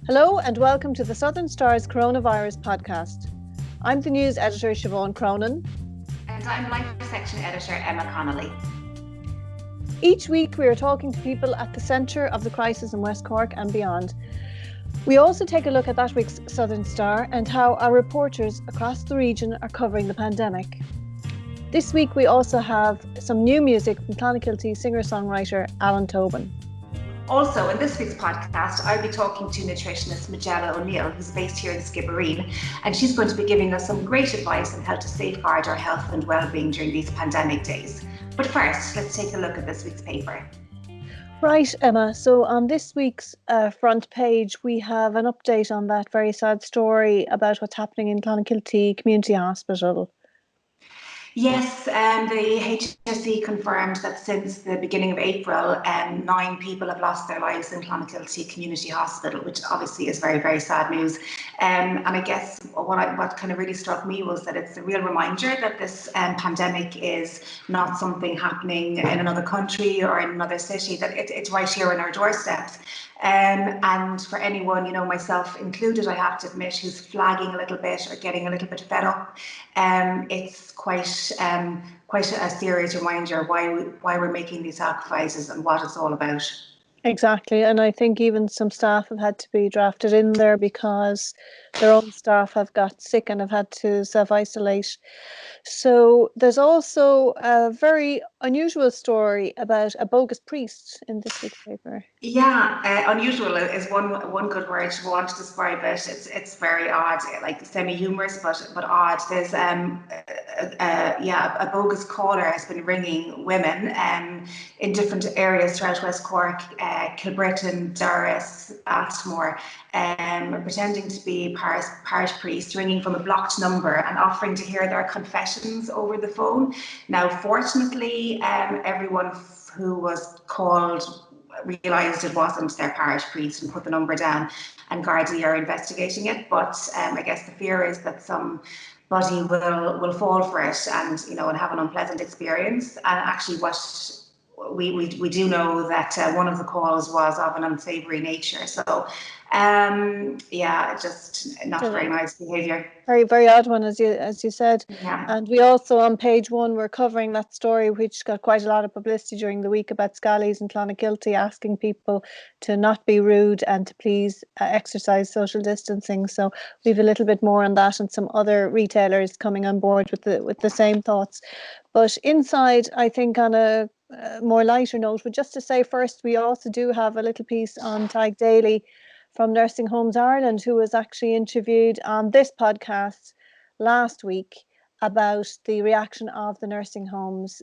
Hello and welcome to the Southern Star's Coronavirus podcast. I'm the news editor Siobhan Cronin. And I'm Life Section Editor Emma Connolly. Each week we are talking to people at the centre of the crisis in West Cork and beyond. We also take a look at that week's Southern Star and how our reporters across the region are covering the pandemic. This week we also have some new music from Clonakilty singer-songwriter Alan Tobin. Also, in this week's podcast, I'll be talking to Nutritionist Majella O'Neill, who's based here in Skibbereen, and she's going to be giving us some great advice on how to safeguard our health and well-being during these pandemic days. But first, let's take a look at this week's paper. Right, Emma. So on this week's front page, we have an update on that very sad story about what's happening in Clonakilty Community Hospital. Yes, the HSE confirmed that since the beginning of April, 9 people have lost their lives in Clonakilty Community Hospital, which obviously is very, very sad news. And I guess what kind of really struck me was that it's a real reminder that this pandemic is not something happening in another country or in another city, that it's right here on our doorsteps. And for anyone, myself included, I have to admit, who's flagging a little bit or getting a little bit fed up, it's quite a serious reminder why we're making these sacrifices and what it's all about. Exactly, and I think even some staff have had to be drafted in there because their own staff have got sick and have had to self-isolate. So there's also a very unusual story about a bogus priest in this week's paper. Yeah, unusual is one good word to want to describe it. It's very odd, like semi-humorous, but odd. There's a bogus caller has been ringing women in different areas throughout West Cork, Kilbrittain, Doris, Altmore, pretending to be parish priests, ringing from a blocked number and offering to hear their confessions over the phone. Now, fortunately, everyone who was called realised it wasn't their parish priest and put the number down, and Gardaí are investigating it. But I guess the fear is that somebody will fall for it and have an unpleasant experience. And actually, what we do know that one of the calls was of an unsavoury nature. So just not very nice behaviour. Very, very odd one, as you said. Yeah. And we also on page 1 we're covering that story which got quite a lot of publicity during the week about Scally's in Clonakilty asking people to not be rude and to please exercise social distancing. So we have a little bit more on that and some other retailers coming on board with the same thoughts. But inside, I think on a more lighter note, but just to say first, we also do have a little piece on Tag Daly from Nursing Homes Ireland, who was actually interviewed on this podcast last week about the reaction of the nursing homes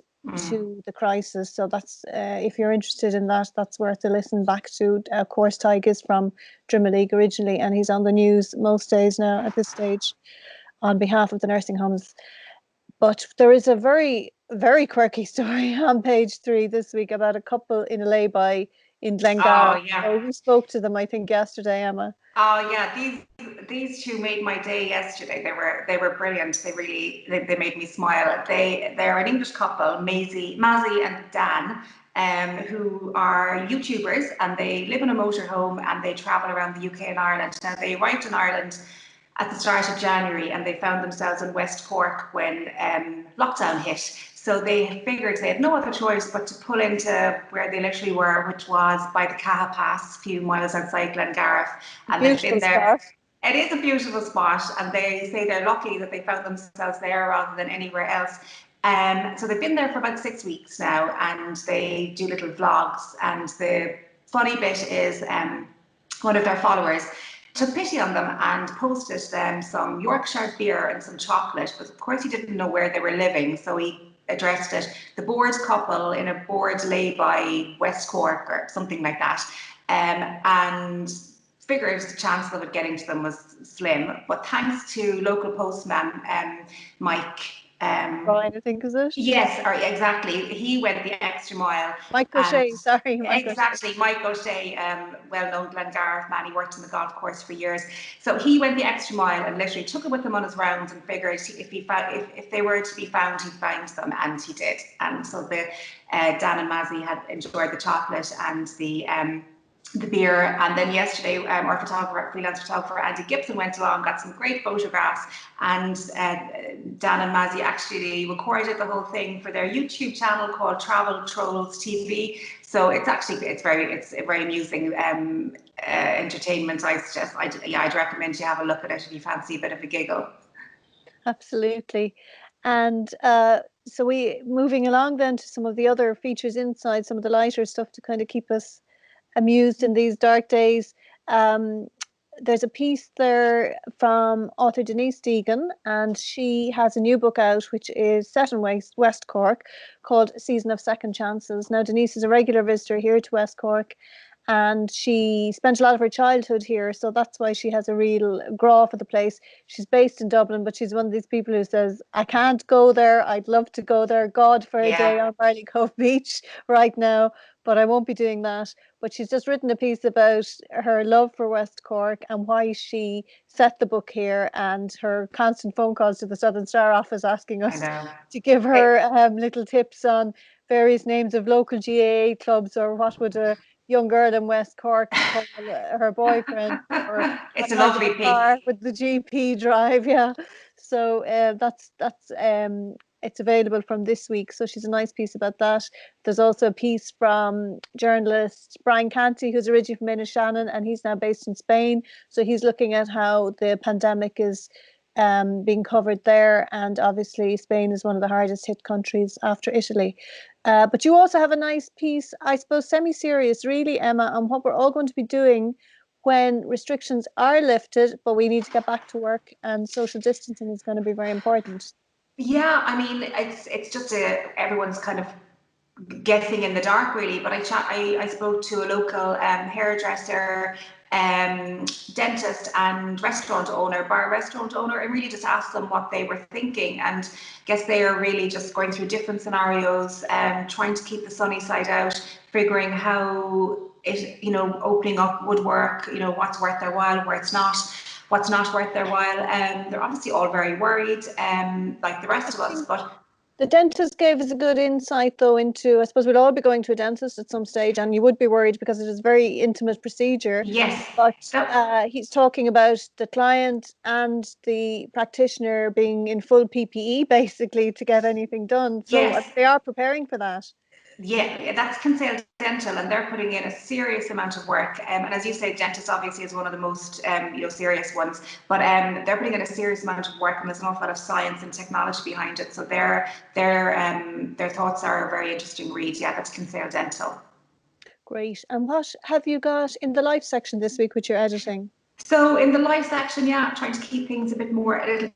to the crisis. So that's if you're interested in that, that's worth a listen back to. Of course, Tig is from Drimoleague originally, and he's on the news most days now at this stage on behalf of the nursing homes. But there is a very, very quirky story on page 3 this week about a couple in a lay-by in Glengarry. Oh, yeah. So you spoke to them, I think, yesterday, Emma. Oh yeah, these two made my day yesterday. They were brilliant. They made me smile. They're an English couple, Mazzy and Dan, who are YouTubers, and they live in a motorhome and they travel around the UK and Ireland. Now they arrived in Ireland at the start of January and they found themselves in West Cork when lockdown hit. So they figured they had no other choice but to pull into where they literally were, which was by the Caha Pass, a few miles outside Glengarry. And they've been there. It is a beautiful spot, and they say they're lucky that they found themselves there rather than anywhere else. So they've been there for about 6 weeks now, and they do little vlogs. And the funny bit is one of their followers took pity on them and posted them some Yorkshire beer and some chocolate, but of course he didn't know where they were living, so he addressed it the bored couple in a bored lay-by West Cork or something like that, and figured the chance of it getting to them was slim. But thanks to local postman Mike Brian, I think, is it? Yes, or exactly. He went the extra mile. Mike O'Shea, sorry. Exactly, Mike O'Shea, well-known Glengarry man. He worked on the golf course for years. So he went the extra mile and literally took it with him on his rounds and figured if they were to be found, he'd find them, and he did. And so Dan and Mazzy had enjoyed the chocolate and the the beer. And then yesterday, our photographer, freelance photographer Andy Gibson went along, got some great photographs, and Dan and Mazzy actually recorded the whole thing for their YouTube channel called Travel Trolls TV. So it's a very amusing entertainment. I'd recommend you have a look at it if you fancy a bit of a giggle. Absolutely. And so we moving along then to some of the other features inside, some of the lighter stuff to kind of keep us amused in these dark days. There's a piece there from author Denise Deegan, and she has a new book out which is set in West Cork called Season of Second Chances. Now, Denise is a regular visitor here to West Cork, and she spent a lot of her childhood here, so that's why she has a real graw for the place. She's based in Dublin, but she's one of these people who says, I can't go there, I'd love to go there, God, for a day on Barley Cove Beach right now, but I won't be doing that. But she's just written a piece about her love for West Cork and why she set the book here, and her constant phone calls to the Southern Star office asking us to give her little tips on various names of local GAA clubs, or what would a young girl in West Cork call her boyfriend, or it's what a kind lovely of a car piece. with the GP drive. Yeah, so that's it's available from this week. So she's a nice piece about that. There's also a piece from journalist Brian Canty, who's originally from Innishannon, and he's now based in Spain. So he's looking at how the pandemic is being covered there, and obviously Spain is one of the hardest hit countries after Italy. But you also have a nice piece, I suppose semi-serious really, Emma, on what we're all going to be doing when restrictions are lifted, but we need to get back to work, and social distancing is going to be very important. Yeah, I mean, it's just everyone's kind of guessing in the dark, really. But I spoke to a local hairdresser, dentist, and bar restaurant owner, and really just asked them what they were thinking. And I guess they are really just going through different scenarios, trying to keep the sunny side out, figuring how opening up would work. What's worth their while, what's not worth their while. They're obviously all very worried, like the rest of us. But the dentist gave us a good insight, though, into, I suppose we'll all be going to a dentist at some stage, and you would be worried because it is a very intimate procedure. Yes, but he's talking about the client and the practitioner being in full PPE, basically, to get anything done. So yes. they are preparing for that. Yeah, that's Kinsale Dental, and they're putting in a serious amount of work. And as you say, dentist obviously is one of the most serious ones, but they're putting in a serious amount of work, and there's an awful lot of science and technology behind it. So their thoughts are a very interesting read. Yeah, that's Kinsale Dental. Great. And what have you got in the life section this week with your editing? So in the life section, I'm trying to keep things a little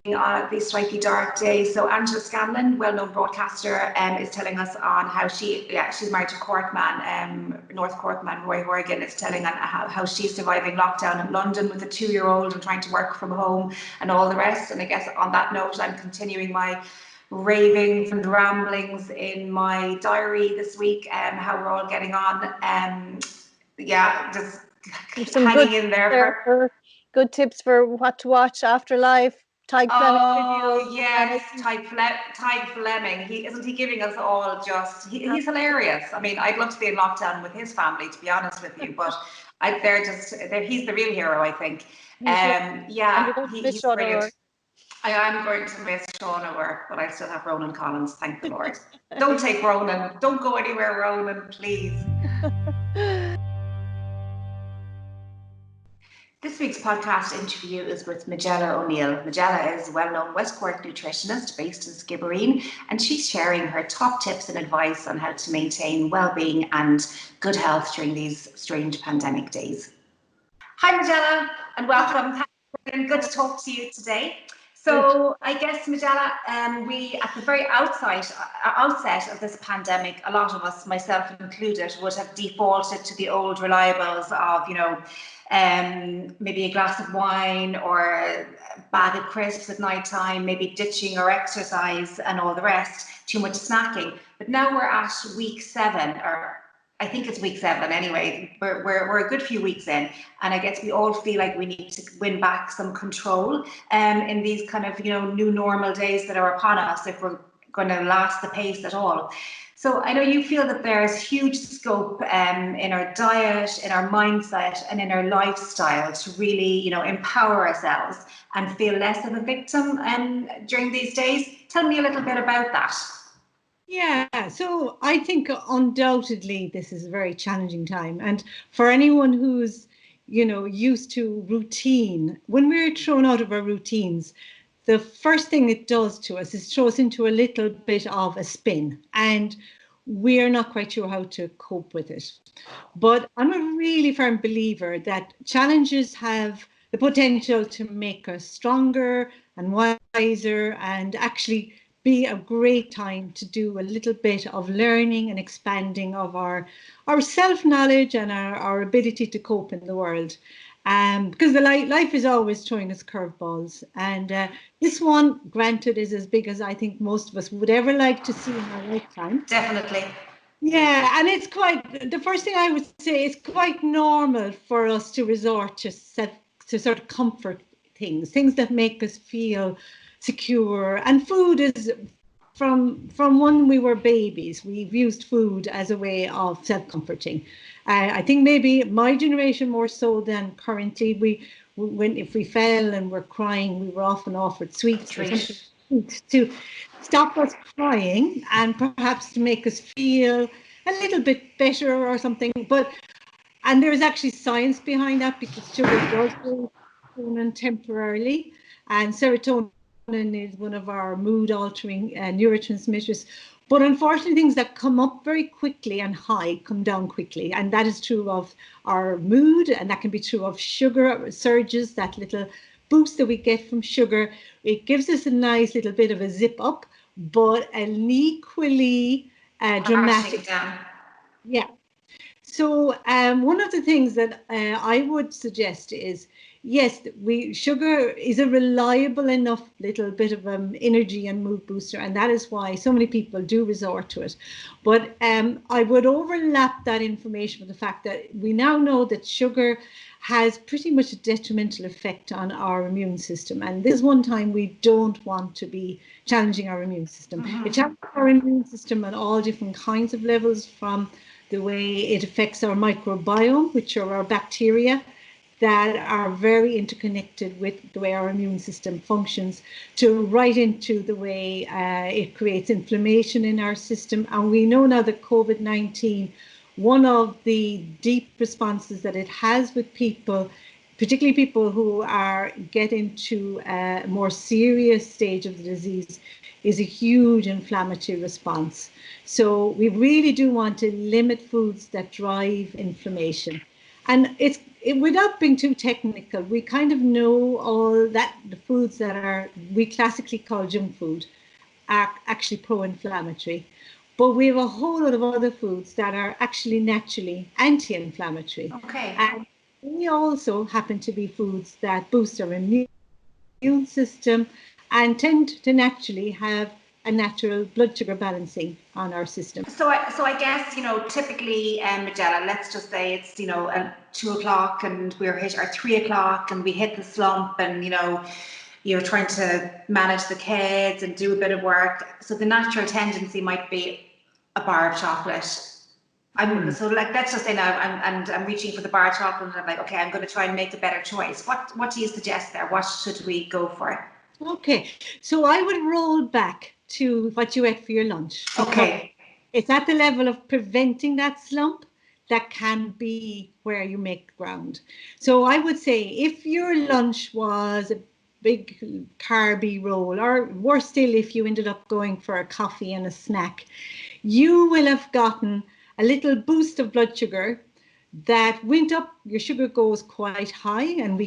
on these slightly dark days. So Angela Scanlon, well-known broadcaster, is telling us on how she's married to Cork man, North Cork man Roy Horgan, is telling on how she's surviving lockdown in London with a 2-year-old and trying to work from home and all the rest. And I guess on that note, I'm continuing my ravings and ramblings in my diary this week, how we're all getting on. Just hanging in there for good tips for what to watch after life. Tadhg Fleming videos. Yes, Tadhg Fleming. Isn't he giving us all just? He's hilarious. I mean, I'd love to be in lockdown with his family, to be honest with you. But he's the real hero, I think. He's brilliant. I am going to miss Sean at work, but I still have Ronan Collins. Thank the Lord. Don't take Ronan. Don't go anywhere, Ronan, please. This week's podcast interview is with Majella O'Neill. Majella is a well-known West Cork nutritionist based in Skibbereen, and she's sharing her top tips and advice on how to maintain well-being and good health during these strange pandemic days. Hi, Majella, and welcome. Good to talk to you today. So I guess, Majella, we at the very outset of this pandemic, a lot of us, myself included, would have defaulted to the old reliables of, maybe a glass of wine or a bag of crisps at night time, maybe ditching our exercise and all the rest, too much snacking. But now we're at week 7, or I think it's week 7 anyway. We're a good few weeks in, and I guess we all feel like we need to win back some control in these kind of new normal days that are upon us, if we're going to last the pace at all. So I know you feel that there's huge scope in our diet, in our mindset, and in our lifestyle to really, you know, empower ourselves and feel less of a victim during these days. Tell me a little bit about that. Yeah, so I think undoubtedly this is a very challenging time. And for anyone who's, you know, used to routine, when we're thrown out of our routines, the first thing it does to us is throw us into a little bit of a spin, and we're not quite sure how to cope with it. But I'm a really firm believer that challenges have the potential to make us stronger and wiser, and actually be a great time to do a little bit of learning and expanding of our self-knowledge and our ability to cope in the world. Because the life is always throwing us curveballs, and this one, granted, is as big as I think most of us would ever like to see in our lifetime. Definitely. Yeah, and it's quite, the first thing I would say, it's quite normal for us to resort to sort of comfort things that make us feel secure. And food is, from when we were babies, we've used food as a way of self-comforting. I think maybe my generation more so than currently. If we fell and were crying, we were often offered sweets or something to stop us crying and perhaps to make us feel a little bit better or something. And there is actually science behind that, because sugar does go serotonin temporarily, and serotonin is one of our mood altering neurotransmitters. But unfortunately, things that come up very quickly and high come down quickly, and that is true of our mood, and that can be true of sugar surges, that little boost that we get from sugar. It gives us a nice little bit of a zip up, but an equally dramatic down. Yeah. So one of the things that I would suggest is, yes, sugar is a reliable enough little bit of energy and mood booster, and that is why so many people do resort to it. But I would overlap that information with the fact that we now know that sugar has pretty much a detrimental effect on our immune system, and this is one time we don't want to be challenging our immune system. It challenges our immune system on all different kinds of levels, from the way it affects our microbiome, which are our bacteria that are very interconnected with the way our immune system functions, to right into the way it creates inflammation in our system. And we know now that COVID-19, one of the deep responses that it has with people, particularly people who are getting to a more serious stage of the disease, is a huge inflammatory response. So we really do want to limit foods that drive inflammation. And without being too technical, we kind of know all that the foods that we classically call junk food are actually pro-inflammatory. But we have a whole lot of other foods that are actually naturally anti-inflammatory. Okay. And they also happen to be foods that boost our immune system and tend to naturally have a natural blood sugar balancing on our system. So I guess, you know, typically, Majella, let's just say it's, you know, 2 o'clock and we're hit, or 3 o'clock and we hit the slump, and, you know, you're trying to manage the kids and do a bit of work. So the natural tendency might be a bar of chocolate. So like, let's just say now I'm reaching for the bar of chocolate, and I'm like, okay, I'm going to try and make a better choice. What do you suggest there? What should we go for? Okay, so I would roll back to what you ate for your lunch. Okay. It's at the level of preventing that slump that can be where you make ground. So I would say if your lunch was a big carby roll, or worse still, if you ended up going for a coffee and a snack, you will have gotten a little boost of blood sugar that went up. Your sugar goes quite high, and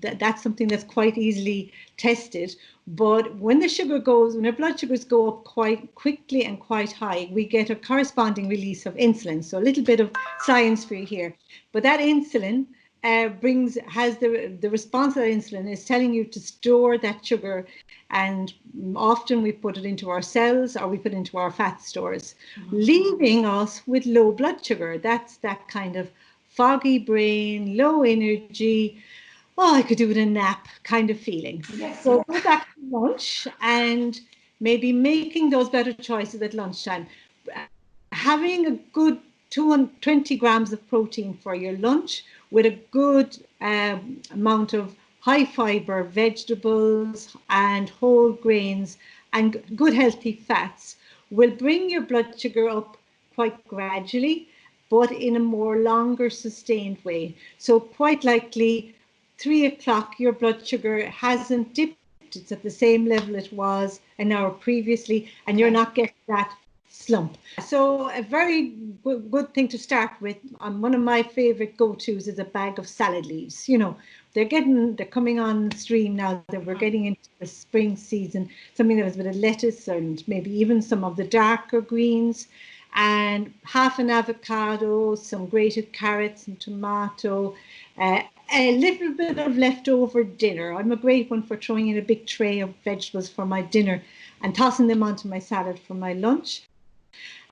that's something that's quite easily tested. But when our blood sugars go up quite quickly and quite high, we get a corresponding release of insulin. So a little bit of science for you here. But that insulin has the response to that insulin is telling you to store that sugar, and often we put it into our cells or we put it into our fat stores, leaving us with low blood sugar. That's that kind of foggy brain, low energy, I could do with a nap kind of feeling. Yes. So go back to lunch and maybe making those better choices at lunchtime. having a good 220 grams of protein for your lunch with a good amount of high fiber vegetables and whole grains and good healthy fats will bring your blood sugar up quite gradually, but in a more longer sustained way. So quite likely 3 o'clock your blood sugar hasn't dipped, it's at the same level it was an hour previously, and you're not getting that slump. So a very good thing to start with. One of my favorite go-tos is a bag of salad leaves. You know, they're coming on stream now that we're getting into the spring season, something that has a bit of lettuce and maybe even some of the darker greens, and half an avocado, some grated carrots and tomato, a little bit of leftover dinner. I'm a great one for throwing in a big tray of vegetables for my dinner and tossing them onto my salad for my lunch.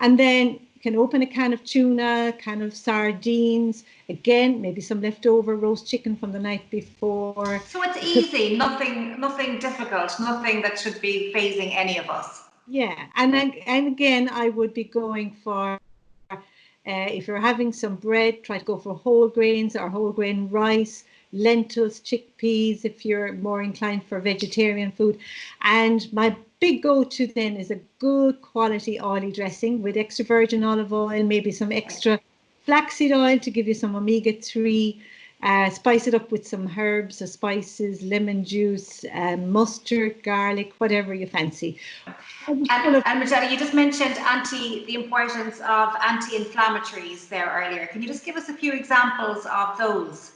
And then you can open a can of tuna, a can of sardines, again, maybe some leftover roast chicken from the night before. So it's easy, nothing difficult, nothing that should be phasing any of us. Yeah, and again, I would be going for, if you're having some bread, try to go for whole grains or whole grain rice, lentils, chickpeas, if you're more inclined for vegetarian food. And my big go-to then is a good quality oily dressing with extra virgin olive oil, maybe some extra flaxseed oil to give you some omega-3. Spice it up with some herbs or spices, lemon juice, mustard, garlic, whatever you fancy. And Majella, you just mentioned the importance of anti-inflammatories there earlier. Can you just give us a few examples of those?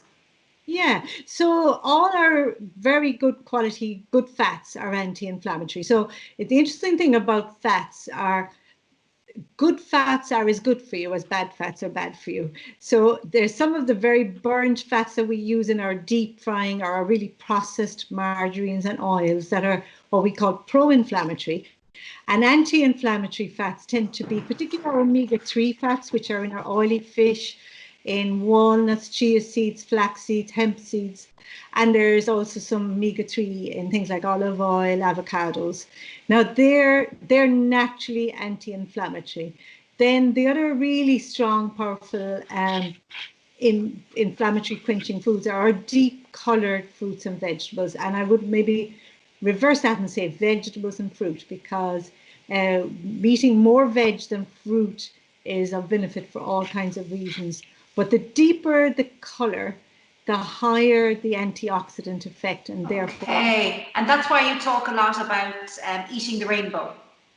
Yeah, so all our very good quality, good fats are anti-inflammatory. So the interesting thing about fats are good fats are as good for you as bad fats are bad for you. So there's some of the very burnt fats that we use in our deep frying or our really processed margarines and oils that are what we call pro-inflammatory. And anti-inflammatory fats tend to be particularly omega-3 fats, which are in our oily fish, in walnuts, chia seeds, flax seeds, hemp seeds. And there's also some omega-3 in things like olive oil, avocados. Now they're naturally anti-inflammatory. Then the other really strong, powerful inflammatory quenching foods are our deep colored fruits and vegetables. And I would maybe reverse that and say vegetables and fruit, because eating more veg than fruit is of benefit for all kinds of reasons. But the deeper the color, the higher the antioxidant effect, and therefore. Okay, and that's why you talk a lot about eating the rainbow.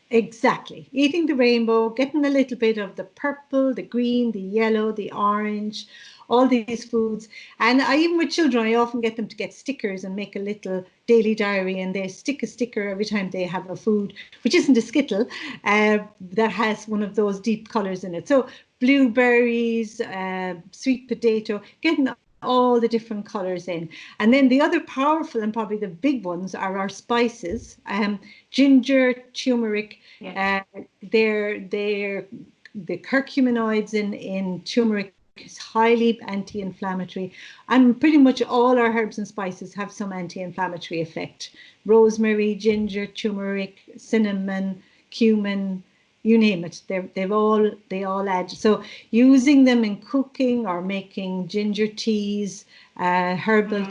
Exactly, eating the rainbow, getting a little bit of the purple, the green, the yellow, the orange, all these foods. And even with children, I often get them to get stickers and make a little daily diary, and they stick a sticker every time they have a food, which isn't a Skittle, that has one of those deep colors in it. So blueberries, sweet potato, getting all the different colors in. And then the other powerful and probably the big ones are our spices, ginger, turmeric. Yeah. They're the curcuminoids in turmeric is highly anti-inflammatory, and pretty much all our herbs and spices have some anti-inflammatory effect. Rosemary, ginger, turmeric, cinnamon, cumin, you name it, they all add. So using them in cooking or making ginger teas, herbal,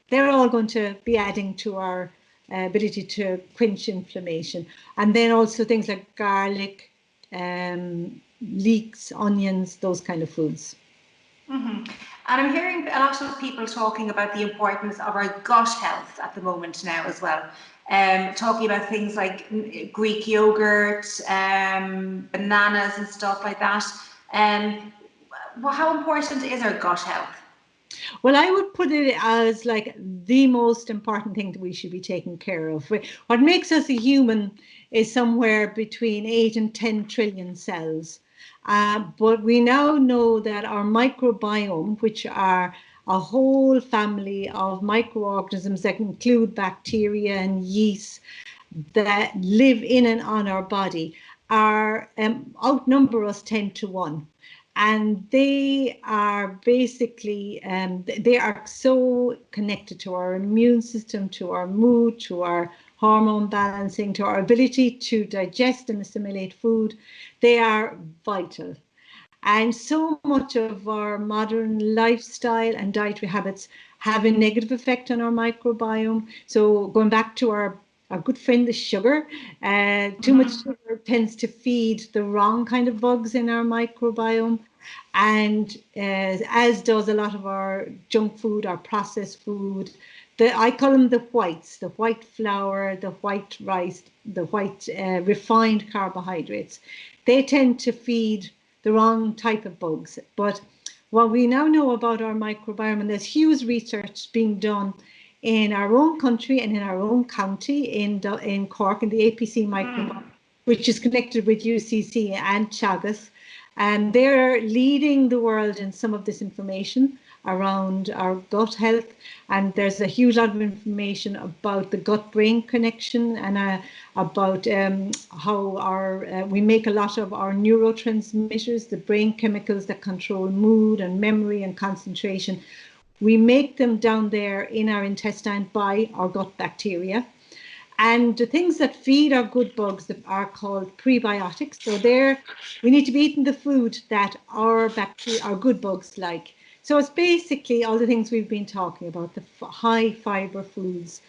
they're all going to be adding to our ability to quench inflammation. And then also things like garlic, leeks, onions, those kind of foods. And I'm hearing a lot of people talking about the importance of our gut health at the moment now as well. Talking about things like Greek yogurt, bananas and stuff like that. How important is our gut health? Well, I would put it as like the most important thing that we should be taking care of. What makes us a human is somewhere between 8 and 10 trillion cells. But we now know that our microbiome, which are a whole family of microorganisms that include bacteria and yeast that live in and on our body, are outnumber us 10 to 1. And they are basically, they are so connected to our immune system, to our mood, to our hormone balancing, to our ability to digest and assimilate food. They are vital. And so much of our modern lifestyle and dietary habits have a negative effect on our microbiome. So going back to our good friend, the sugar, too much sugar tends to feed the wrong kind of bugs in our microbiome. And as does a lot of our junk food, our processed food. I call them the whites, the white flour, the white rice, the white refined carbohydrates. They tend to feed the wrong type of bugs. But what we now know about our microbiome, and there's huge research being done in our own country and in our own county in Cork, in the APC microbiome, which is connected with UCC and Teagasc. And they're leading the world in some of this information around our gut health. And there's a huge lot of information about the gut-brain connection and about how we make a lot of our neurotransmitters, the brain chemicals that control mood and memory and concentration. We make them down there in our intestine by our gut bacteria. And the things that feed our good bugs are called prebiotics. So we need to be eating the food that our bacteria, our good bugs like. So it's basically all the things we've been talking about, the high fiber foods,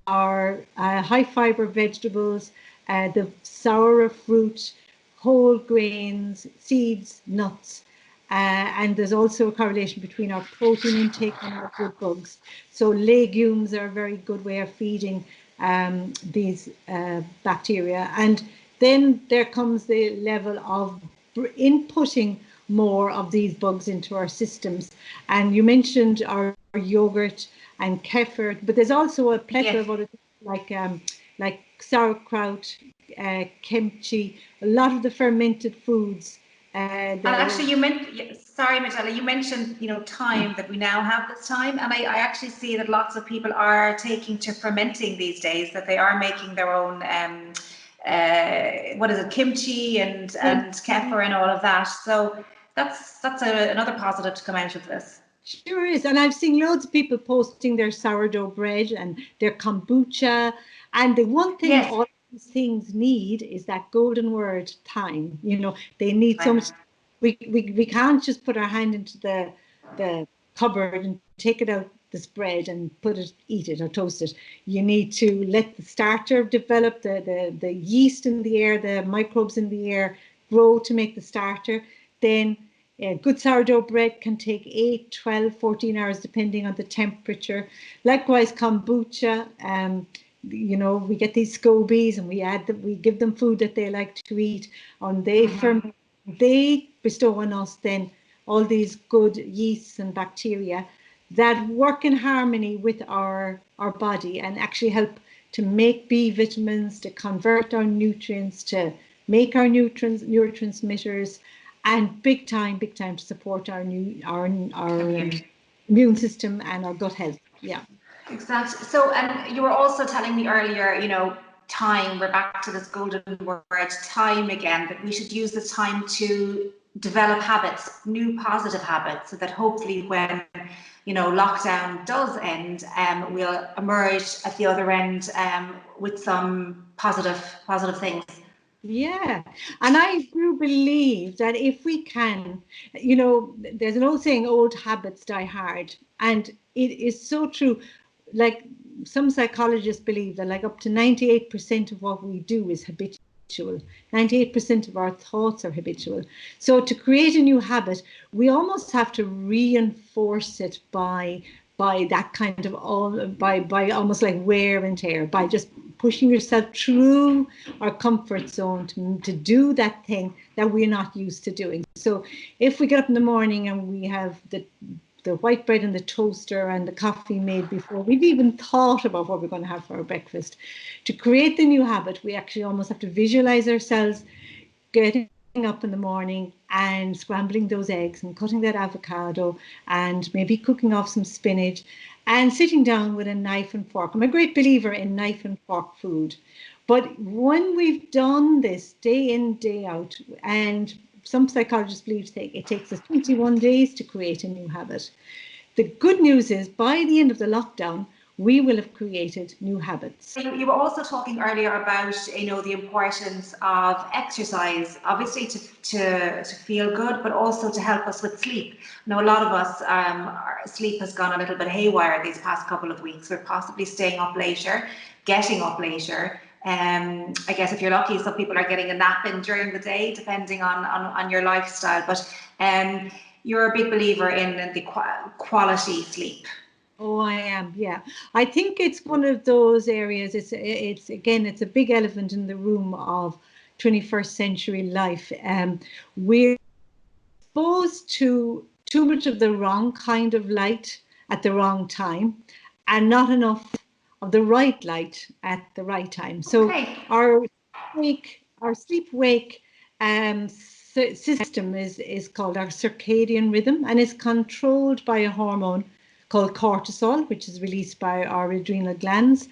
our high fiber vegetables, the sour fruit, whole grains, seeds, nuts. And there's also a correlation between our protein intake and our good bugs. So legumes are a very good way of feeding these bacteria. And then there comes the level of inputting more of these bugs into our systems. And you mentioned our yogurt and kefir, but there's also a plethora of other things like sauerkraut, kimchi, a lot of the fermented foods. And actually, sorry, Majella, you mentioned, time, that we now have this time. And I actually see that lots of people are taking to fermenting these days, that they are making their own, kimchi and kefir and all of that. So that's another positive to come out of this. Sure is. And I've seen loads of people posting their sourdough bread and their kombucha. And the one thing all these things need is that golden word, time. They need so much. We can't just put our hand into the cupboard and take it out, this bread, and eat it or toast it. You need to let the starter develop, the yeast in the air, the microbes in the air grow to make the starter. Then good sourdough bread can take 8, 12, 14 hours depending on the temperature. Likewise, kombucha, we get these scobies and we give them food that they like to eat, and they bestow on us then all these good yeasts and bacteria that work in harmony with our body and actually help to make B vitamins, to convert our nutrients, to make our neurotransmitters, and big time to support our immune system and our gut health. Yeah. Exactly. So, and you were also telling me earlier, time, we're back to this golden word, time again, that we should use the time to develop habits, new positive habits, so that hopefully when, lockdown does end, we'll emerge at the other end with some positive things. Yeah, and I do believe that if we can, there's an old saying, old habits die hard, and it is so true. Like some psychologists believe that like up to 98% of what we do is habitual. 98% of our thoughts are habitual. So to create a new habit, we almost have to reinforce it by that kind of by almost like wear and tear, by just pushing yourself through our comfort zone to do that thing that we're not used to doing. So if we get up in the morning and we have the white bread in the toaster and the coffee made before we've even thought about what we're going to have for our breakfast, to create the new habit, we actually almost have to visualize ourselves getting up in the morning and scrambling those eggs and cutting that avocado and maybe cooking off some spinach and sitting down with a knife and fork. I'm a great believer in knife and fork food. But when we've done this day in, day out, and some psychologists believe it takes us 21 days to create a new habit. The good news is by the end of the lockdown, we will have created new habits. You were also talking earlier about, the importance of exercise, obviously to feel good, but also to help us with sleep. Now, a lot of us, our sleep has gone a little bit haywire these past couple of weeks. We're possibly staying up later, getting up later. I guess if you're lucky, some people are getting a nap in during the day, depending on your lifestyle. But you're a big believer in the quality sleep. Oh, I am. Yeah, I think it's one of those areas. It's again, it's a big elephant in the room of 21st century life. We're exposed to too much of the wrong kind of light at the wrong time, and not enough of the right light at the right time. So our sleep-wake system is called our circadian rhythm, and is controlled by a hormone called cortisol, which is released by our adrenal glands.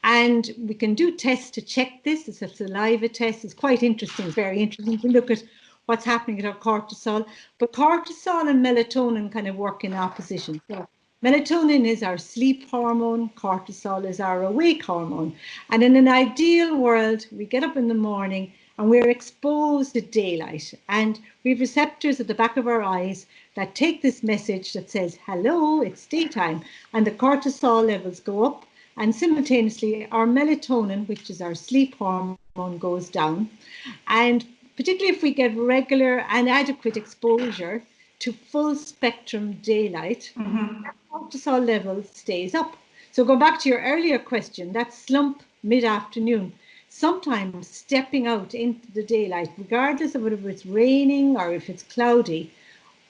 And we can do tests to check this. It's a saliva test. It's quite interesting. It's very interesting to look at what's happening at our cortisol. But cortisol and melatonin kind of work in opposition. So melatonin is our sleep hormone. Cortisol is our awake hormone. And in an ideal world, we get up in the morning and we're exposed to daylight. And we have receptors at the back of our eyes that take this message that says, hello, it's daytime. And the cortisol levels go up. And simultaneously, our melatonin, which is our sleep hormone, goes down. And particularly if we get regular and adequate exposure to full spectrum daylight, our cortisol level stays up. So go back to your earlier question, that slump mid-afternoon, sometimes stepping out into the daylight, regardless of whether it's raining or if it's cloudy,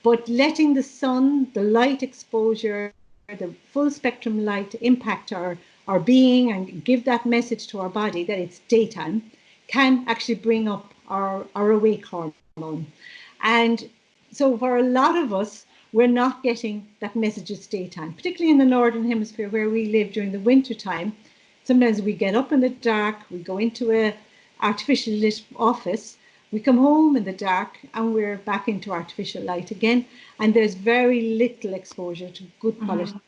but letting the sun, the light exposure, the full spectrum light impact our being and give that message to our body that it's daytime, can actually bring up our awake hormone. And so for a lot of us, we're not getting that message it's daytime, particularly in the Northern Hemisphere where we live during the winter time. Sometimes we get up in the dark, we go into a artificially lit office, we come home in the dark and we're back into artificial light again. And there's very little exposure to good quality.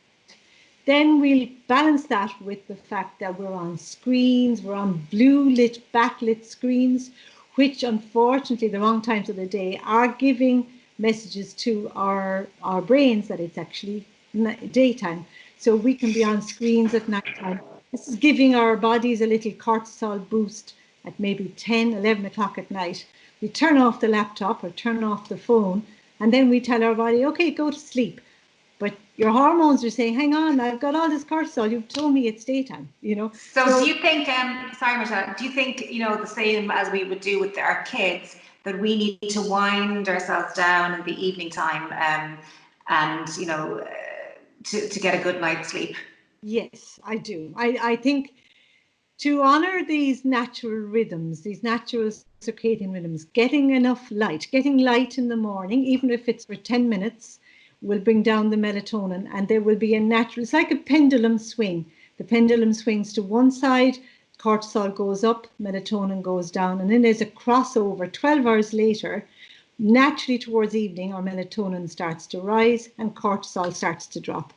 Then we'll balance that with the fact that we're on screens, we're on blue lit, backlit screens, which unfortunately the wrong times of the day are giving messages to our brains that it's actually daytime. So we can be on screens at nighttime. This is giving our bodies a little cortisol boost at maybe 10, 11 o'clock at night. We turn off the laptop or turn off the phone, and then we tell our body, okay, go to sleep. But your hormones are saying, hang on, I've got all this cortisol. You've told me it's daytime, So do you think, sorry, Majella, do you think, the same as we would do with our kids, that we need to wind ourselves down in the evening time and, to get a good night's sleep? Yes, I do. I think to honor these natural rhythms, these natural circadian rhythms, getting enough light, getting light in the morning, even if it's for 10 minutes, will bring down the melatonin, and there will be a natural, it's like a pendulum swing. The pendulum swings to one side, cortisol goes up, melatonin goes down, and then there's a crossover 12 hours later. Naturally towards evening, our melatonin starts to rise and cortisol starts to drop.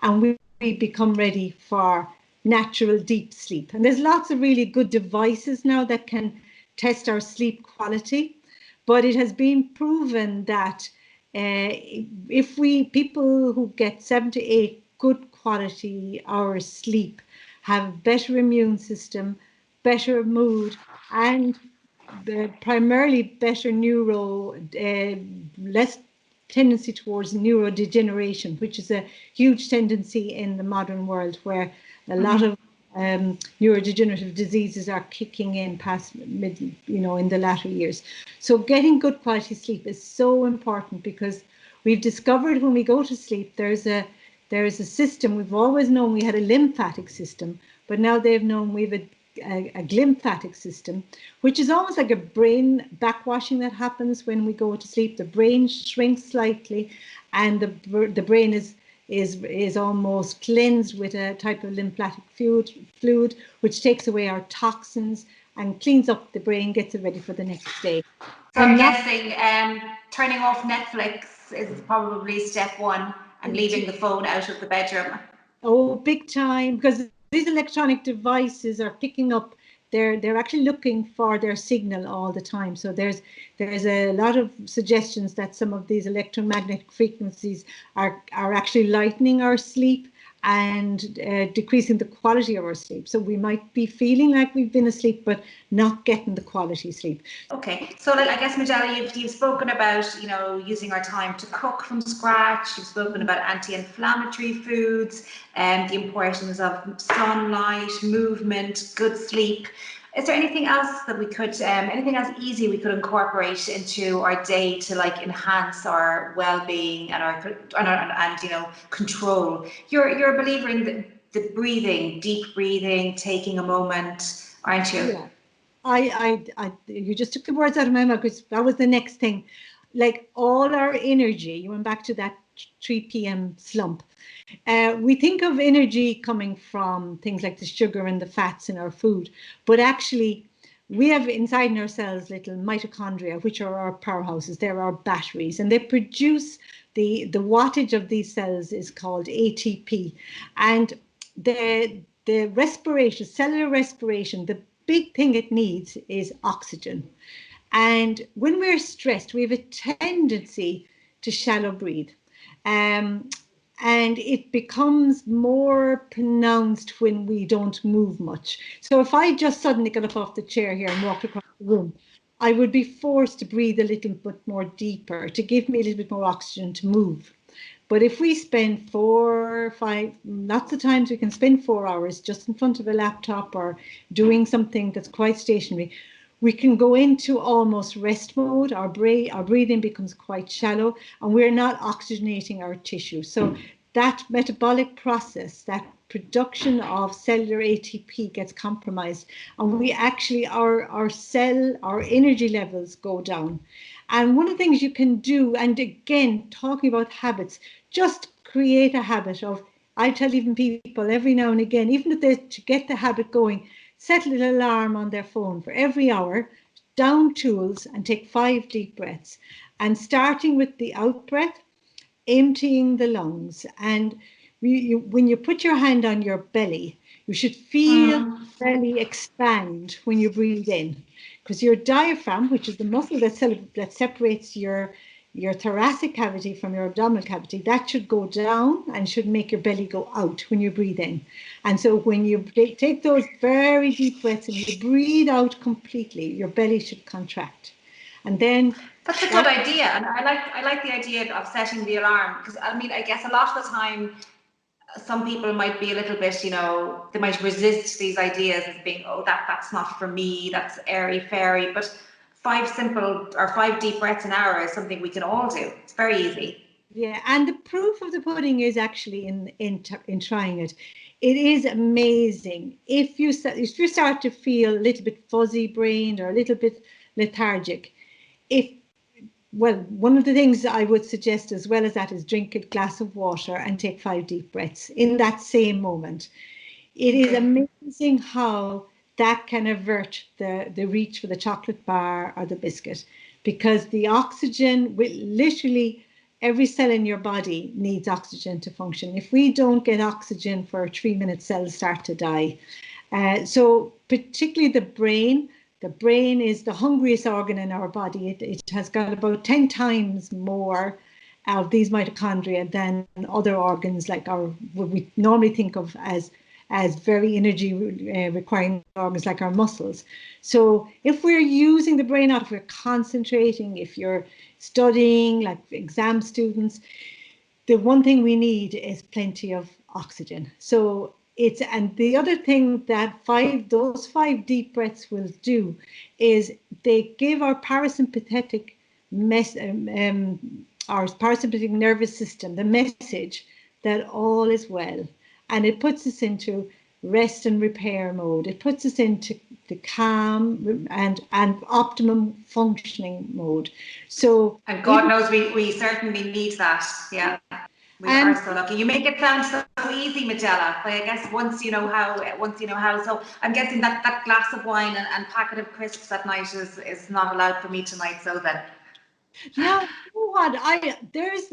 And we become ready for natural deep sleep. And there's lots of really good devices now that can test our sleep quality, but it has been proven that if people who get 7 to 8 good quality hours sleep have better immune system, better mood, and primarily better less tendency towards neurodegeneration, which is a huge tendency in the modern world where a lot of neurodegenerative diseases are kicking in past in the latter years. So getting good quality sleep is so important, because we've discovered when we go to sleep, there is a system. We've always known we had a lymphatic system, but now they've known we have a glymphatic system, which is almost like a brain backwashing that happens when we go to sleep. The brain shrinks slightly, and the brain is almost cleansed with a type of lymphatic fluid, which takes away our toxins and cleans up the brain, gets it ready for the next day. So I'm guessing turning off Netflix is probably step one, and leaving the phone out of the bedroom. Oh, big time, because these electronic devices are picking up, they're actually looking for their signal all the time. So there's a lot of suggestions that some of these electromagnetic frequencies are actually lightening our sleep and decreasing the quality of our sleep. So we might be feeling like we've been asleep, but not getting the quality sleep. Okay, so like, I guess, Majella, you've spoken about, using our time to cook from scratch. You've spoken about anti-inflammatory foods and the importance of sunlight, movement, good sleep. Is there anything else that we could, anything else easy we could incorporate into our day to like enhance our well-being and control? You're a believer in the breathing, deep breathing, taking a moment, aren't you? Yeah. You just took the words out of my mouth, because that was the next thing. Like all our energy, you went back to that 3 p.m. slump. We think of energy coming from things like the sugar and the fats in our food, but actually we have inside in ourselves little mitochondria, which are our powerhouses. They're our batteries, and they produce the wattage of these cells is called ATP. And the respiration, cellular respiration, the big thing it needs is oxygen. And when we're stressed, we have a tendency to shallow breathe. And it becomes more pronounced when we don't move much. So if I just suddenly got up off the chair here and walked across the room, I would be forced to breathe a little bit more deeper to give me a little bit more oxygen to move. But if we spend 4 or 5, lots of times we can spend 4 hours just in front of a laptop or doing something that's quite stationary, we can go into almost rest mode. Our breathing becomes quite shallow, and we're not oxygenating our tissue. So that metabolic process, that production of cellular ATP gets compromised, and we actually, our energy levels go down. And one of the things you can do, and again, talking about habits, just create a habit of, I tell even people every now and again, even if they to get the habit going, set a little alarm on their phone for every hour, down tools, and take 5 deep breaths. And starting with the out breath, emptying the lungs. And when you put your hand on your belly, you should feel the belly expand when you breathe in, because your diaphragm, which is the muscle that separates your thoracic cavity from your abdominal cavity, that should go down and should make your belly go out when you breathe in. And so when you take those very deep breaths and you breathe out completely, your belly should contract. And then that's a good idea, and I like the idea of setting the alarm, because I guess a lot of the time some people might be a little bit, they might resist these ideas as being, oh, that's not for me, that's airy fairy. But 5 deep breaths an hour is something we can all do. It's very easy. Yeah, and the proof of the pudding is actually in trying it. It is amazing. If you start to feel a little bit fuzzy brained or a little bit lethargic, one of the things I would suggest as well as that is drink a glass of water and take 5 deep breaths in that same moment. It is amazing how that can avert the reach for the chocolate bar or the biscuit, because the oxygen, literally every cell in your body needs oxygen to function. If we don't get oxygen for 3 minutes, cells start to die. So particularly the brain. The brain is the hungriest organ in our body. It has got about 10 times more of these mitochondria than other organs, like what we normally think of as very energy requiring organs, like our muscles. So if we're using the brain out, if we're concentrating, if you're studying, like exam students, the one thing we need is plenty of oxygen. So and the other thing that those 5 deep breaths will do is they give our parasympathetic nervous system the message that all is well, and it puts us into rest and repair mode. It puts us into the calm and optimum functioning mode. So, and God knows we certainly need that. Yeah. We are so lucky. You make it sound so easy, Majella. But I guess once you know how. So I'm guessing that glass of wine and packet of crisps at night is not allowed for me tonight. So then. Now, you know what? There is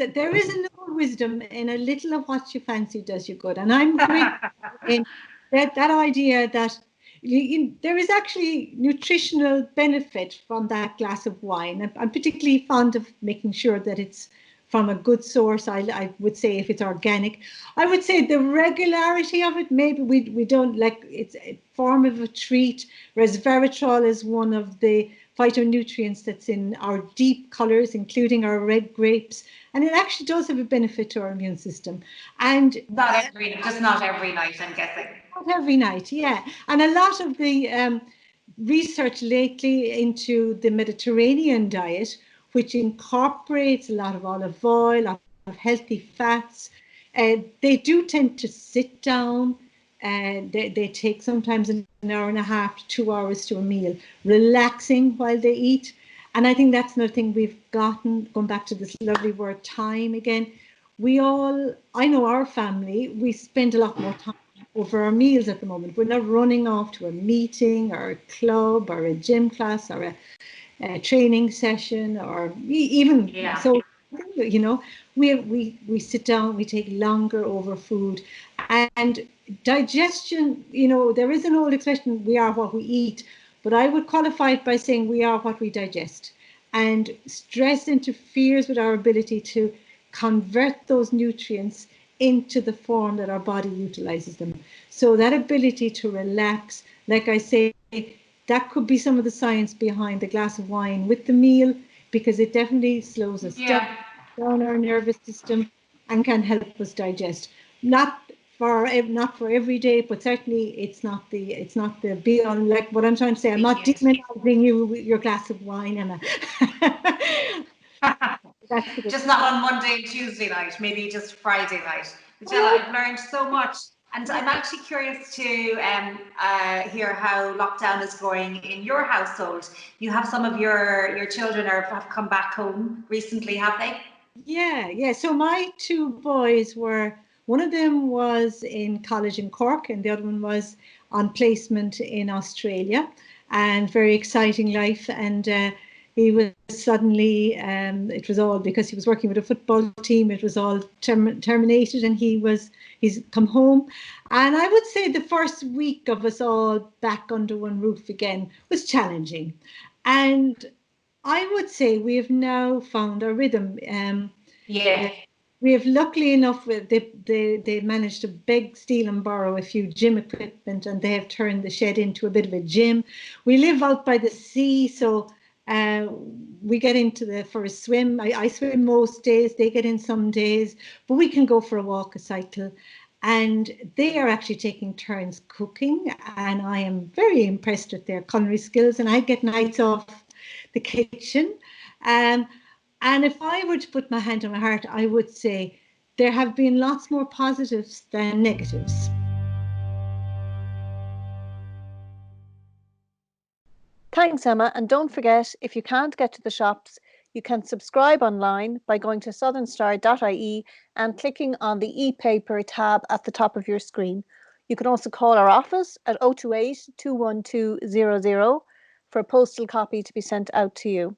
an old wisdom in a little of what you fancy does you good, and I'm with in that idea that there is actually nutritional benefit from that glass of wine. I'm particularly fond of making sure that it's from a good source. I would say if it's organic, I would say the regularity of it, maybe we don't like, it's a form of a treat, resveratrol is one of the phytonutrients that's in our deep colors, including our red grapes, and it actually does have a benefit to our immune system. And just not every night, I'm guessing. not every night, yeah. And a lot of the research lately into the Mediterranean diet, which incorporates a lot of olive oil, a lot of healthy fats, they do tend to sit down, and they take sometimes an hour and a half to 2 hours to a meal, relaxing while they eat. And I think that's another thing we've gotten, going back to this lovely word time again. I know our family, we spend a lot more time over our meals at the moment. We're not running off to a meeting or a club or a gym class or a training session or even so, you know, we sit down, we take longer over food. And digestion, you know, there is an old expression, we are what we eat, but I would qualify it by saying we are what we digest. And stress interferes with our ability to convert those nutrients into the form that our body utilizes them. So that ability to relax, like I say, that could be some of the science behind the glass of wine with the meal, because it definitely slows us down our nervous system and can help us digest. Not for every day, but certainly it's not the be on. Like what I'm trying to say, I'm not demonizing you with your glass of wine, Emma. Just not on Monday and Tuesday night, maybe just Friday night. Majella, I've learned so much, and I'm actually curious to hear how lockdown is going in your household. You have some of your children have come back home recently, have they? Yeah. So my two boys one of them was in college in Cork, and the other one was on placement in Australia, and very exciting life. And he was suddenly, it was all because he was working with a football team, it was all terminated, and he's come home. And I would say the first week of us all back under one roof again was challenging. And I would say we have now found our rhythm. We have, luckily enough, they managed to beg, steal and borrow a few gym equipment, and they have turned the shed into a bit of a gym. We live out by the sea, so we get for a swim. I swim most days, they get in some days, but we can go for a walk, a cycle. And they are actually taking turns cooking, and I am very impressed with their culinary skills, and I get nights off the kitchen. And if I were to put my hand on my heart, I would say there have been lots more positives than negatives. Thanks, Emma. And don't forget, if you can't get to the shops, you can subscribe online by going to thesouthernstarTV and clicking on the e-paper tab at the top of your screen. You can also call our office at 028 21200 for a postal copy to be sent out to you.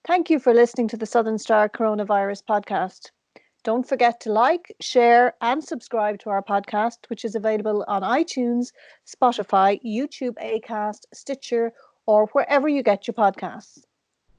Thank you for listening to the Southern Star Coronavirus Podcast. Don't forget to like, share and subscribe to our podcast, which is available on iTunes, Spotify, YouTube, Acast, Stitcher, or wherever you get your podcasts.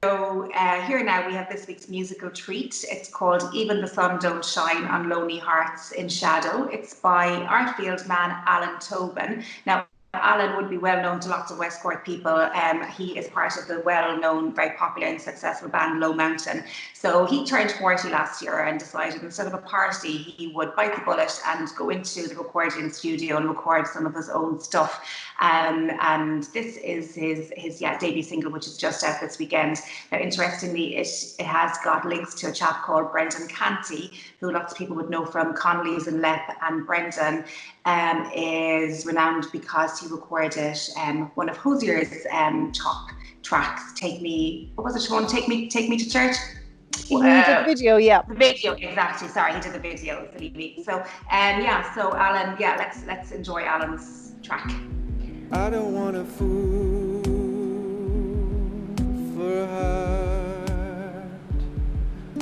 So here now we have this week's musical treat. It's called Even the Sun Don't Shine on Lonely Hearts in Shadow. It's by Ardfield man Alan Tobin. Now, Alan would be well known to lots of West Cork people. He is part of the well-known, very popular and successful band LOWMountain. So he turned 40 last year and decided instead of a party, he would bite the bullet and go into the recording studio and record some of his own stuff. And this is his debut single, which is just out this weekend. Now, interestingly, it has got links to a chap called Brendan Canty, who lots of people would know from Connolly's and Lep. And Brendan is renowned because he recorded one of Hosier's top tracks, Take Me, what was it, Siobhan? Take Me to Church? He did the video, yeah. The video, exactly. Sorry, he did the video. So, so Alan, let's enjoy Alan's track. I don't want a fool for her.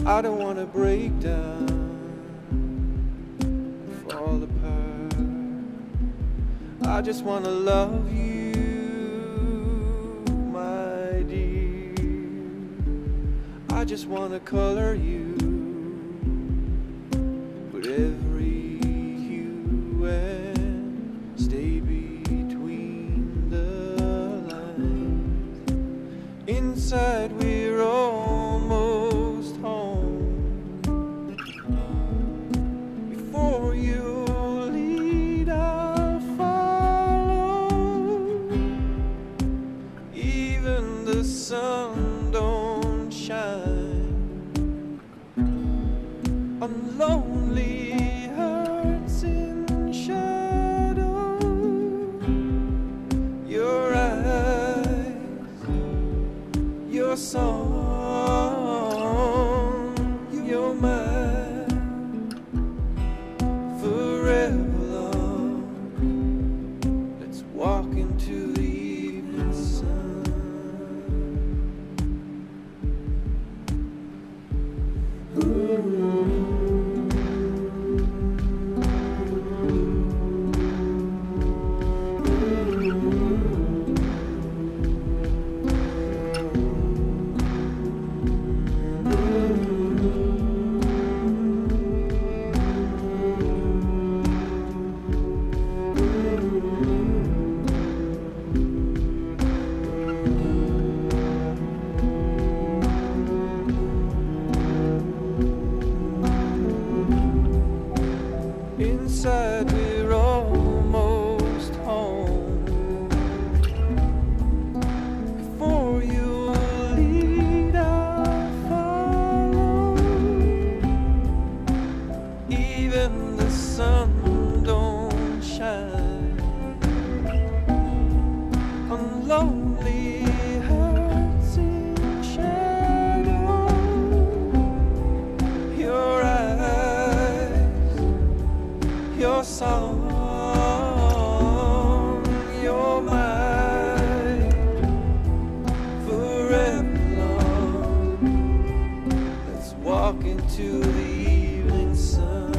I don't want to break down, fall apart. I just want to love you, my dear. I just want to color you, put every hue and stay between the lines. Inside we're almost home. Before you lead, I'll follow. Even the sun don't shine on lonely hearts in shadow. Your eyes, your song, you're mine forever long. Let's walk into the evening sun. Inside we're almost home. Before you lead, I'll follow. Even the sun don't shine on lonely hearts in shadow. Your eyes, your song, you're mine forever long. Let's walk into the evening sun.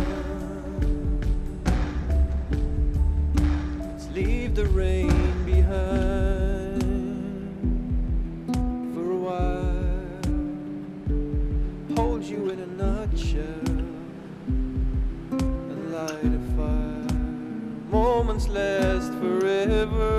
Let's leave the rain behind for a while. Hold you in a nutshell and light a fire. Moments last forever.